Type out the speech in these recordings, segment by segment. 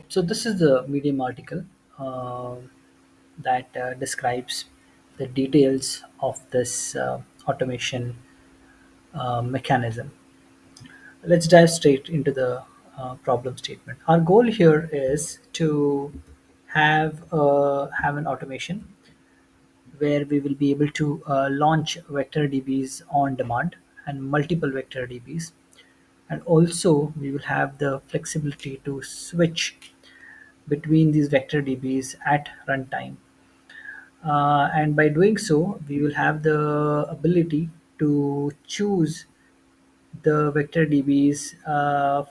So this is the Medium article uh, that describes the details of this automation mechanism. Let's dive straight into the problem statement. Our goal here is to have an automation where we will be able to launch vector DBs on demand and multiple vector DBs, and also we will have the flexibility to switch between these vector DBs at runtime. And by doing so, we will have the ability to choose the vector DBs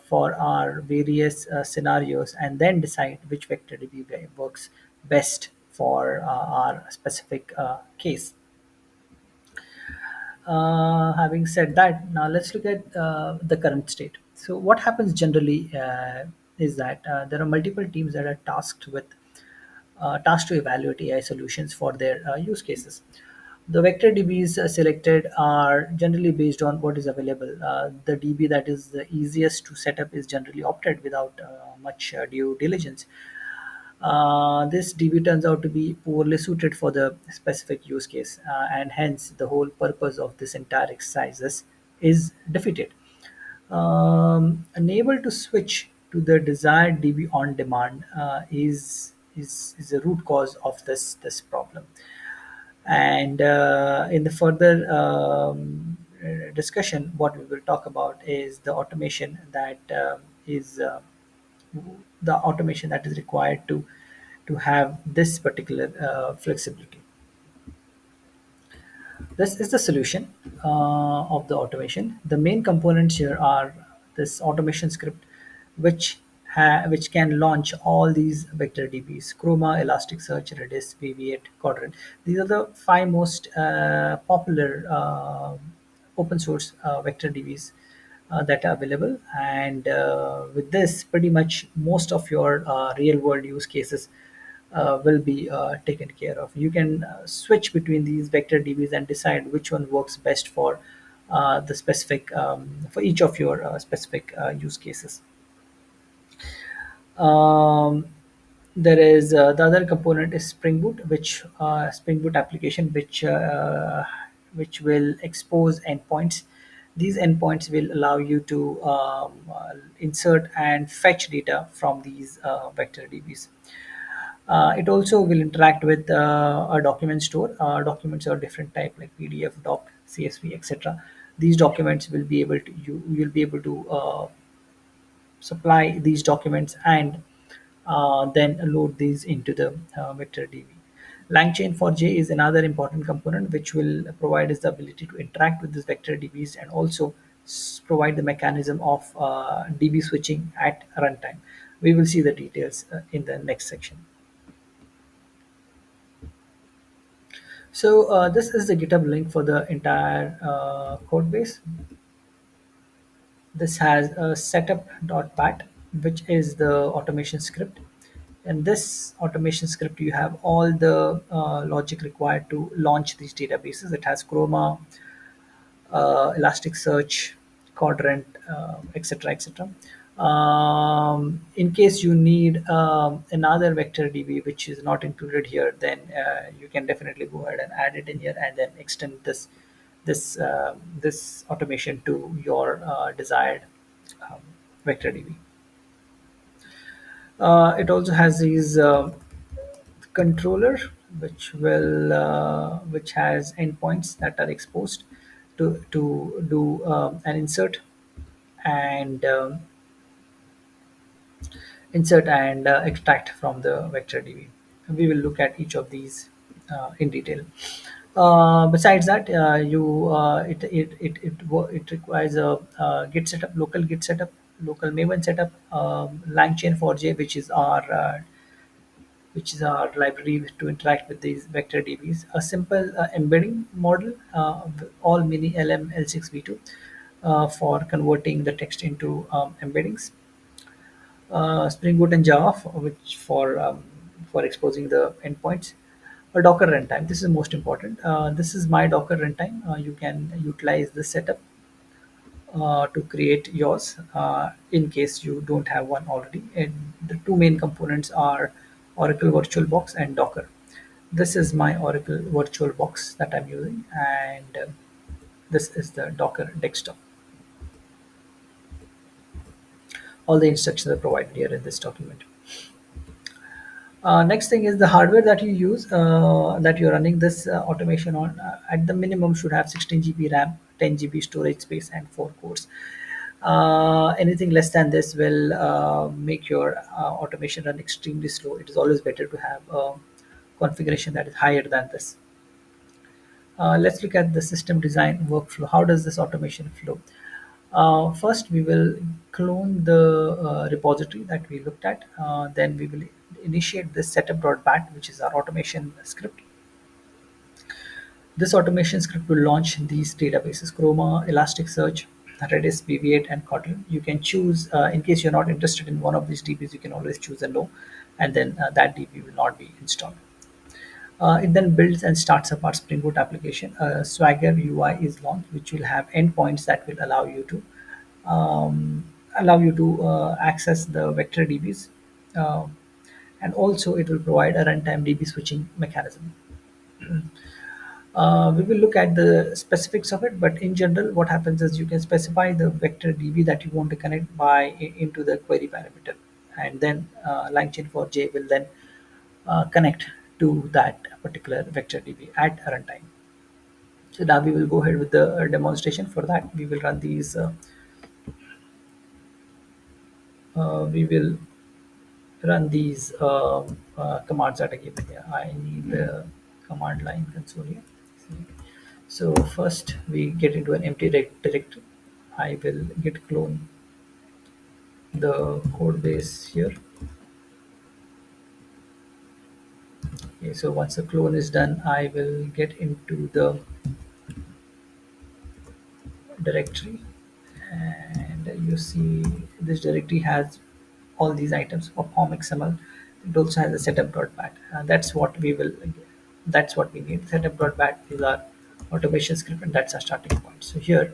for our various scenarios and then decide which vector DB works best for our specific case. Having said that, now let's look at the current state. So, what happens generally is that there are multiple teams that are tasked to evaluate AI solutions for their use cases. The vector DBs selected are generally based on what is available. The DB that is the easiest to set up is generally opted without much due diligence. This DB turns out to be poorly suited for the specific use case, and hence the whole purpose of this entire exercise is defeated. Unable to switch to the desired DB on demand is the root cause of this problem. And in the further discussion, what we will talk about is the automation that is required to have this particular flexibility. This is the solution of the automation. The main components here are this automation script, which can launch all these vector DBs: Chroma, Elasticsearch, Redis, VV8, Quadrant. These are the five most popular open source vector DBs that are available. And with this, pretty much most of your real world use cases will be taken care of. You can switch between these vector DBs and decide which one works best for the specific for each of your specific use cases. Um, there is the other component is Spring Boot, which Spring Boot application, which will expose endpoints. These endpoints will allow you to insert and fetch data from these vector DBs. It also will interact with a document store. Documents are different type like PDF, doc, CSV, etc. These documents will be able to you will be able to supply these documents and then load these into the vector DB. LangChain for J is another important component which will provide us the ability to interact with these vector DBs and also provide the mechanism of DB switching at runtime. We will see the details in the next section. So this is the GitHub link for the entire code base. This has a setup.bat, which is the automation script. In this automation script, you have all the logic required to launch these databases. It has Chroma, Elasticsearch, Quadrant, etc., etc. In case you need another vector DB which is not included here, then you can definitely go ahead and add it in here and then extend this automation to your desired um, vector DB. It also has these controller which has endpoints that are exposed to do an and insert and extract from the vector DB. We will look at each of these in detail. Besides that, it requires a Git setup, local Git setup, local Maven setup, LangChain for J, which is our library to interact with these vector DBs. A simple embedding model, all mini LM L6v2 for converting the text into embeddings. Spring Boot and Java, which for exposing the endpoints. A Docker runtime. This is most important. This is my Docker runtime. You can utilize this setup to create yours in case you don't have one already. And the two main components are Oracle VirtualBox and Docker. This is my Oracle VirtualBox that I'm using, and this is the Docker desktop. All the instructions are provided here in this document. Next thing is the hardware that you use, that you're running this automation on. At the minimum, should have 16 GB RAM, 10 GB storage space, and 4 cores. Anything less than this will make your automation run extremely slow. It is always better to have a configuration that is higher than this. Let's look at the system design workflow. How does this automation flow? First, we will clone the repository that we looked at. Then we will initiate this setup.bat, which is our automation script. This automation script will launch these databases: Chroma, Elasticsearch, Redis, BB8, and Kotlin. You can choose, in case you're not interested in one of these DBs, you can always choose a no, and then that DB will not be installed. It then builds and starts up our Spring Boot application. Swagger UI is launched, which will have endpoints that will um, allow you to access the VectorDBs, uh, and also it will provide a runtime DB switching mechanism. We will look at the specifics of it, but in general, what happens is you can specify the vector DB that you want to connect into the query parameter, and then LangChain for J will then connect to that particular vector DB at runtime. So now we will go ahead with the demonstration. For that, we will run these. We will run these commands that are given here. I need the command line console here. So first we get into an empty directory. I will git clone the code base here. Okay, so once the clone is done, I will get into the directory, and you see this directory has all these items for form XML. It also has a setup.bat. That's what we need. Setup.bat is our automation script, and that's our starting point. So here,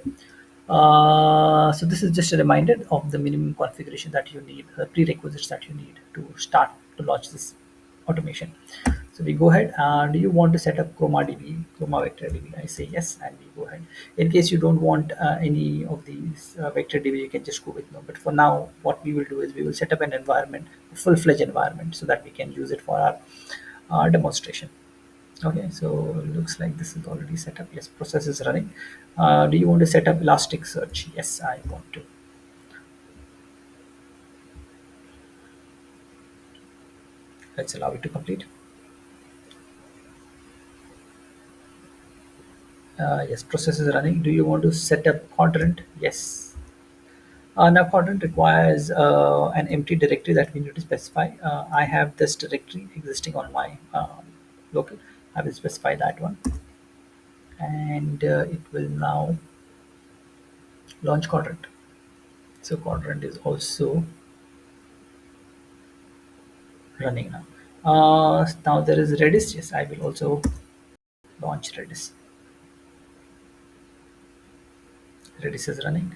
so this is just a reminder of the minimum configuration that you need, the prerequisites that you need to start to launch this automation. So we go ahead. Do you want to set up Chroma Vector DB? I say yes, and we go ahead. In case you don't want any of these Vector DB, you can just go with no. But for now, what we will do is we will set up an environment, a full-fledged environment, so that we can use it for our demonstration. Okay, so looks like this is already set up. Yes, process is running. Do you want to set up Elasticsearch? Yes, I want to. Let's allow it to complete. Yes, process is running. Do you want to set up quadrant? Yes. Now quadrant requires an empty directory that we need to specify. I have this directory existing on my local. I will specify that one, and it will now launch quadrant. So quadrant is also running now. Now there is Redis. Yes, I will also launch Redis. Redis is running.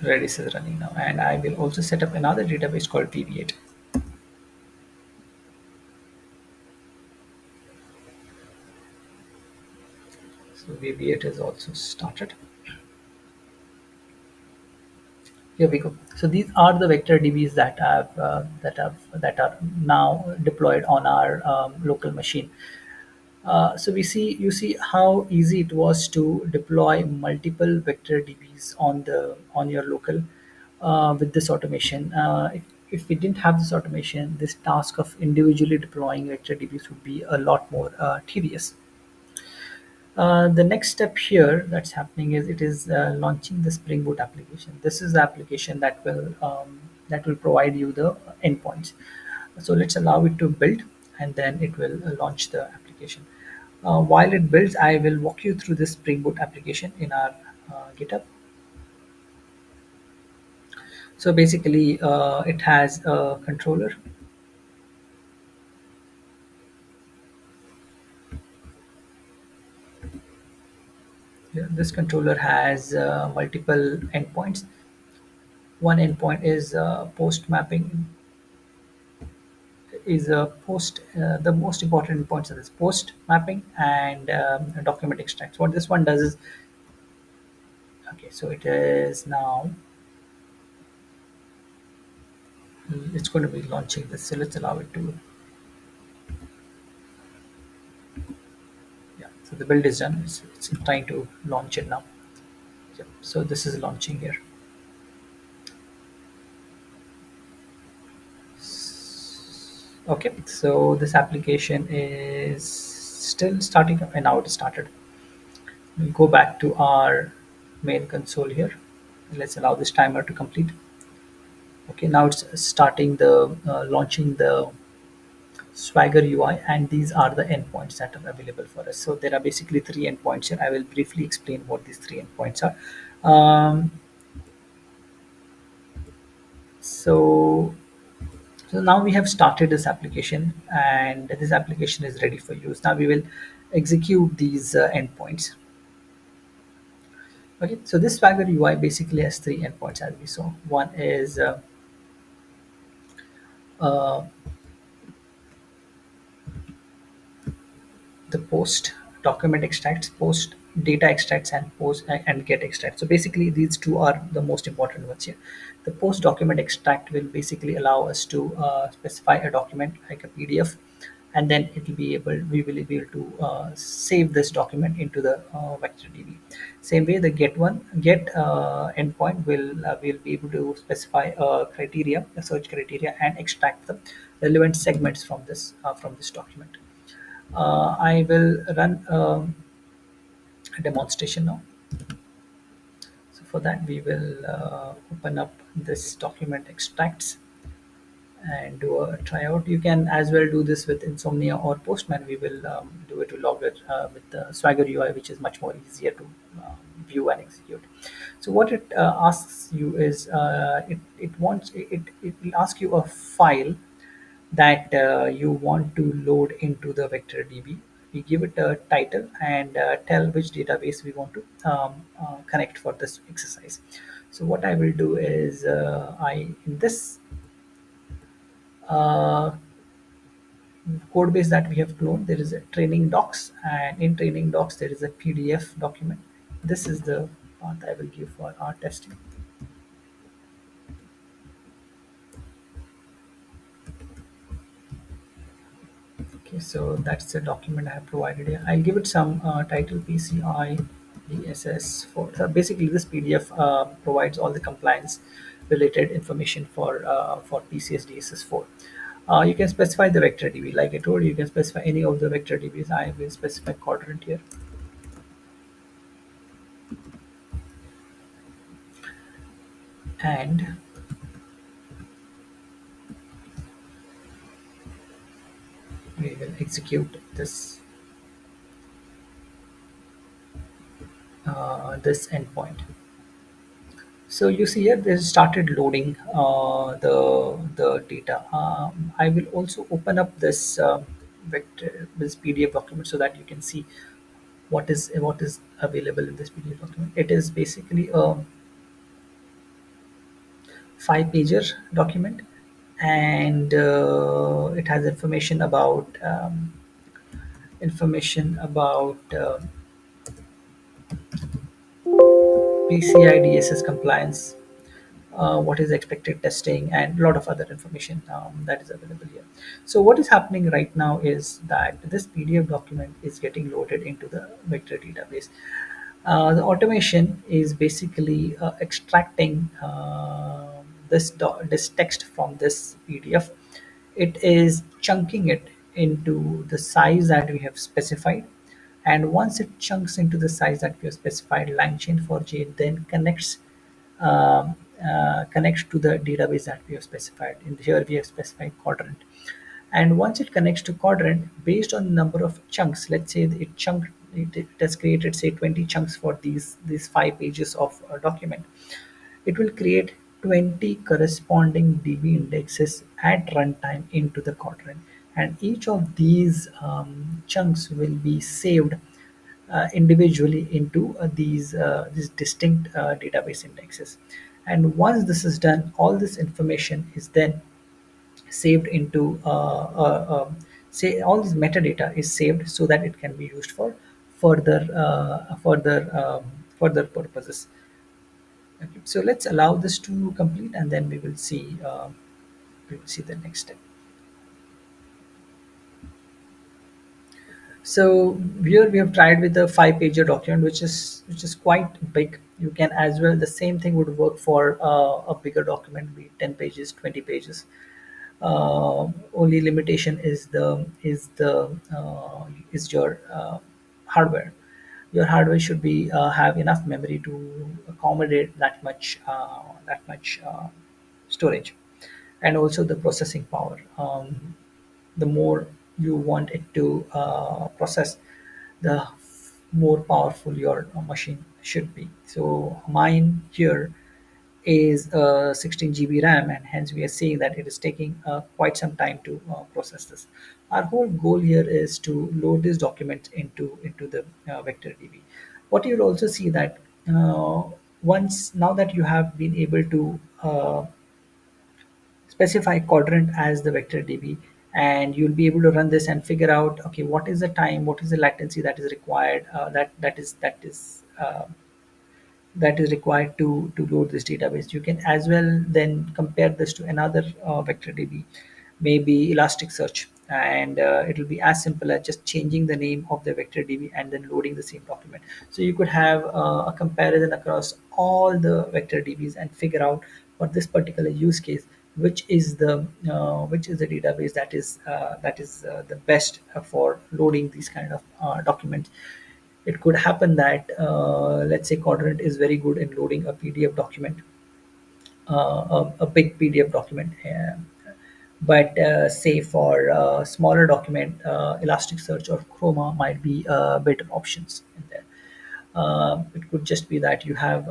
Redis is running now, and I will also set up another database called VB8. So VB8 is also started. Here we go. So these are the vector DBs that are now deployed on our local machine. So you see how easy it was to deploy multiple vector DBs on your local with this automation. If we didn't have this automation, this task of individually deploying vector DBs would be a lot more tedious. The next step here that's happening is it is launching the Spring Boot application. This is the application that will provide you the endpoints. So let's allow it to build, and then it will launch the application. While it builds, I will walk you through this Spring Boot application in our GitHub. So basically, it has a controller. This controller has multiple endpoints. One endpoint is post mapping, is a post. The most important points are this post mapping and document extracts. What this one does is, okay, so it is now, it's going to be launching this. So let's allow it to, yeah. So the build is done. It's trying to launch it now. Yeah. So this is launching here. Okay, so this application is still starting up and now it started. We'll go back to our main console here. Let's allow this timer to complete. Okay, now it's starting the launching the Swagger UI, and these are the endpoints that are available for us. So there are basically three endpoints here. I will briefly explain what these three endpoints are. Um, so so now we have started this application, and this application is ready for use. Now we will execute these endpoints. Okay, so this Swagger UI basically has three endpoints as we saw. One is uh, the post document extracts, post data extracts, and post and get extracts. So basically these two are the most important ones here. The post document extract will basically allow us to specify a document like a PDF, and then it will be able we will be able to save this document into the VectorDB. Same way, the get endpoint will be able to specify a criteria, a search criteria, and extract the relevant segments from this document. I will run a demonstration now. So for that, we will open up this document extracts and do a tryout. You can as well do this with Insomnia or Postman. We will do it to Logger with the Swagger UI, which is much more easier to view and execute. So what it asks you is it will ask you a file that you want to load into the VectorDB. We give it a title and tell which database we want to connect for this exercise. So what I will do is I in this uh, code base that we have cloned, there is a training docs, and in training docs there is a PDF document. This is the path I will give for our testing. Okay, so that's the document I have provided here. I'll give it some title PCI DSS4. So basically, this PDF provides all the compliance related information for PCS DSS4. You can specify the vector DB. Like I told you, you can specify any of the vector DBs. I will specify quadrant here. And we will execute this endpoint. So you see here, they started loading the data. I will also open up this this PDF document so that you can see what is available in this PDF document. It is basically a 5-pager document, and it has information about PCI DSS compliance, what is expected testing, and a lot of other information that is available here. So what is happening right now is that this PDF document is getting loaded into the vector database. The automation is basically extracting this text from this PDF. It is chunking it into the size that we have specified, and once it chunks into the size that we have specified, LangChain4j then connects to the database that we have specified. In here we have specified quadrant, and once it connects to quadrant, based on the number of chunks, let's say it has created say 20 chunks for these 5 pages of a document. It will create 20 corresponding DB indexes at runtime into the quadrant, and each of these chunks will be saved individually into these distinct database indexes. And once this is done, all this information is then saved into say all this metadata is saved so that it can be used for further purposes. Okay, so let's allow this to complete, and then we will see the next step. So here we have tried with a five-pager document, which is quite big. You can as well, the same thing would work for a bigger document, be 10 pages, 20 pages. Only limitation is your hardware. Your hardware should be have enough memory to accommodate that much storage, and also the processing power. The more you want it to process, the more powerful your machine should be. So mine here is 16 GB RAM, and hence we are seeing that it is taking quite some time to process this. Our whole goal here is to load this document into the VectorDB. What you'll also see that once now that you have been able to specify quadrant as the vector db, and you'll be able to run this and figure out, okay, what is the time, what is the latency that is required, that is required to load this database. You can as well then compare this to another vector db, maybe elasticsearch, and it will be as simple as just changing the name of the vector db and then loading the same document. So you could have a comparison across all the vector dbs and figure out for this particular use case which is the database that is the best for loading these kind of documents. It could happen that let's say Quadrant is very good in loading a PDF document, a big PDF document. But say for a smaller document, Elasticsearch or Chroma might be better options in there. It could just be that you have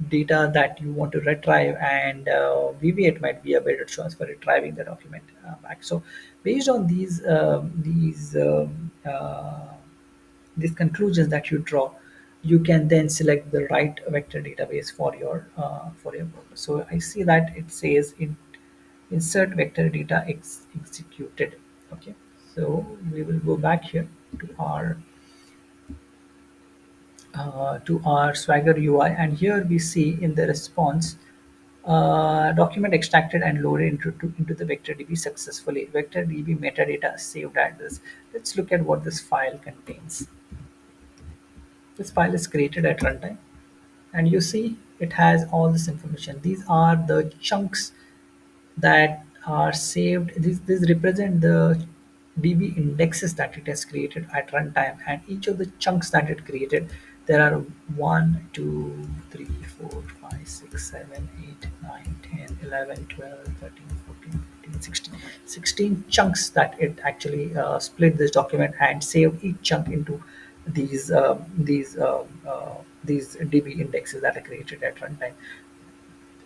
data that you want to retrieve, and VB8 might be a better choice for retrieving the document back. So based on these conclusions that you draw, you can then select the right vector database for your purpose. So I see that it says insert vector data executed. Okay, so we will go back here to our Swagger UI, and here we see in the response document extracted and loaded into the VectorDB successfully. VectorDB metadata saved address. Let's look at what this file contains. This file is created at runtime, and you see it has all this information. These are the chunks that are saved. These represent the DB indexes that it has created at runtime, and each of the chunks that it created, there are 1, 2, 3, 4, 5, 6, 7, 8, 9, 10, 11, 12, 13, 14, 15, 16. 16 chunks that it actually split this document and saved each chunk into these DB indexes that are created at runtime.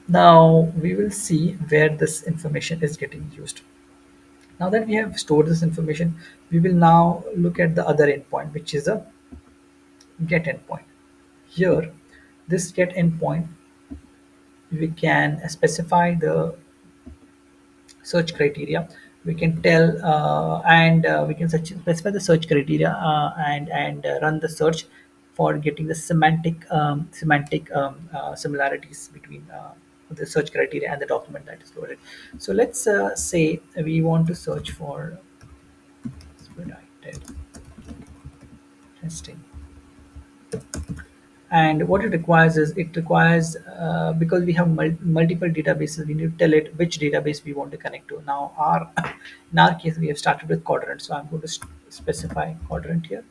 Now we will see where this information is getting used. Now that we have stored this information, we will now look at the other endpoint, which is a get endpoint. Here, this get endpoint, we can specify the search criteria. We can tell and we can specify the search criteria and run the search for getting the semantic similarities between the search criteria and the document that is loaded. So let's say we want to search for expedited testing. And what it requires is because we have multiple databases, we need to tell it which database we want to connect to. Now in our case we have started with quadrant, so I'm going to specify quadrant here.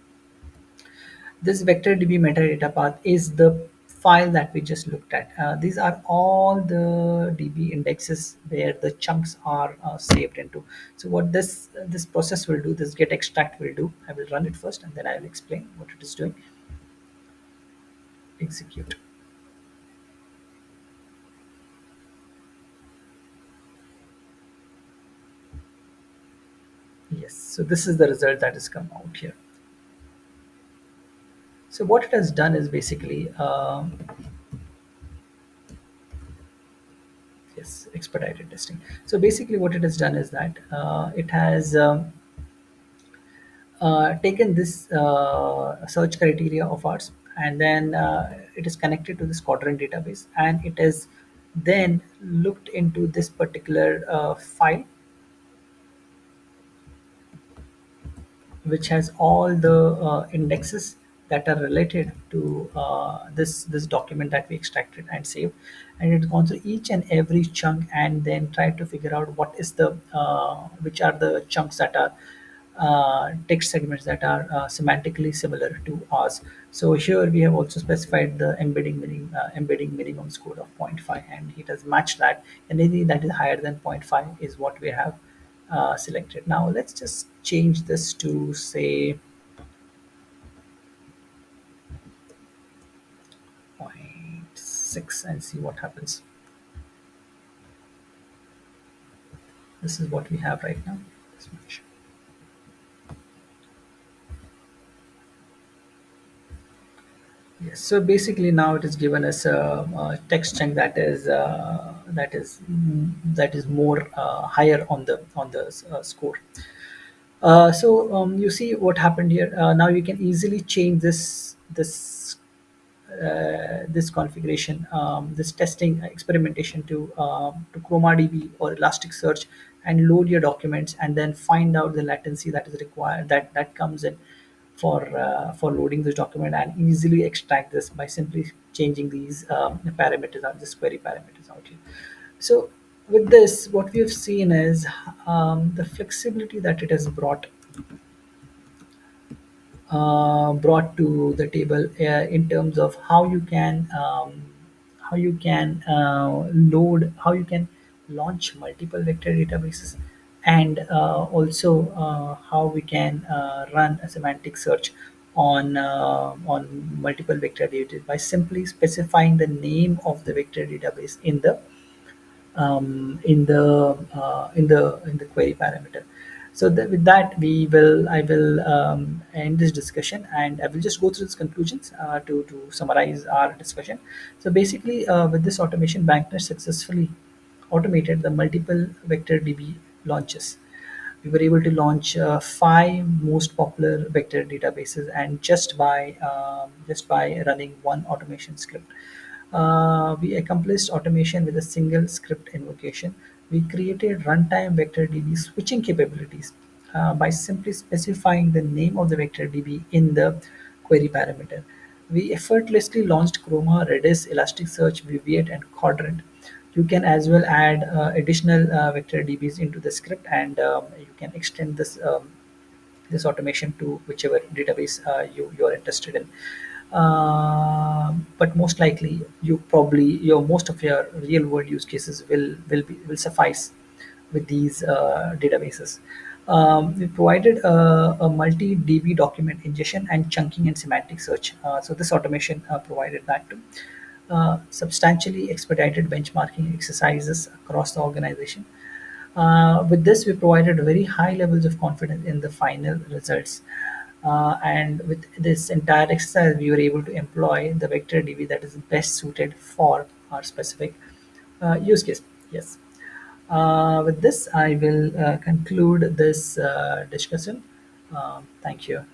This vector db metadata path is the file that we just looked at. These are all the db indexes where the chunks are saved into. So what this process will do, this get extract will do, I will run it first and then I will explain what it is doing. Execute. Yes, so this is the result that has come out here. So what it has done is basically, yes, expedited testing. So basically, what it has done is that it has taken this search criteria of ours, and then it is connected to this quadrant database, and it has then looked into this particular file, which has all the indexes that are related to this document that we extracted and saved, and it's gone through each and every chunk and then tried to figure out what is the which are the chunks that are text segments that are semantically similar to ours. So here we have also specified the embedding minimum score of zero point 0.5, and it has matched that. Anything that is higher than zero point 0.5 is what we have selected. Now let's just change this to say zero point 0.6 and see what happens. This is what we have right now. This much. Yes. So basically, now it has given us a text chunk that is more higher on the score. You see what happened here. Now you can easily change this configuration, this testing experimentation to ChromaDB or Elasticsearch, and load your documents, and then find out the latency that is required, that comes in for loading this document, and easily extract this by simply changing these parameters out, this query parameters out here. So with this, what we have seen is the flexibility that it has brought to the table in terms of how you can load, how you can launch multiple vector databases, and also how we can run a semantic search on multiple vector databases by simply specifying the name of the vector database in the query parameter. So with that, I will end this discussion, and I will just go through its conclusions to summarize our discussion. So basically, with this automation, BankNext successfully automated the multiple vector DB launches. We were able to launch five most popular vector databases, and just by running one automation script. We accomplished automation with a single script invocation. We created runtime vector DB switching capabilities by simply specifying the name of the vector DB in the query parameter. We effortlessly launched Chroma, Redis, Elasticsearch, Viviet, and Quadrant. You can as well add additional vector DBs into the script, and you can extend this automation to whichever database you're interested in. But most likely, your most of your real world use cases will suffice with these databases. We provided a multi DB document ingestion and chunking and semantic search. So this automation provided that too. Substantially expedited benchmarking exercises across the organization. With this, we provided very high levels of confidence in the final results. And with this entire exercise, we were able to employ the vector DB that is best suited for our specific use case. Yes. With this, I will conclude this discussion. Thank you.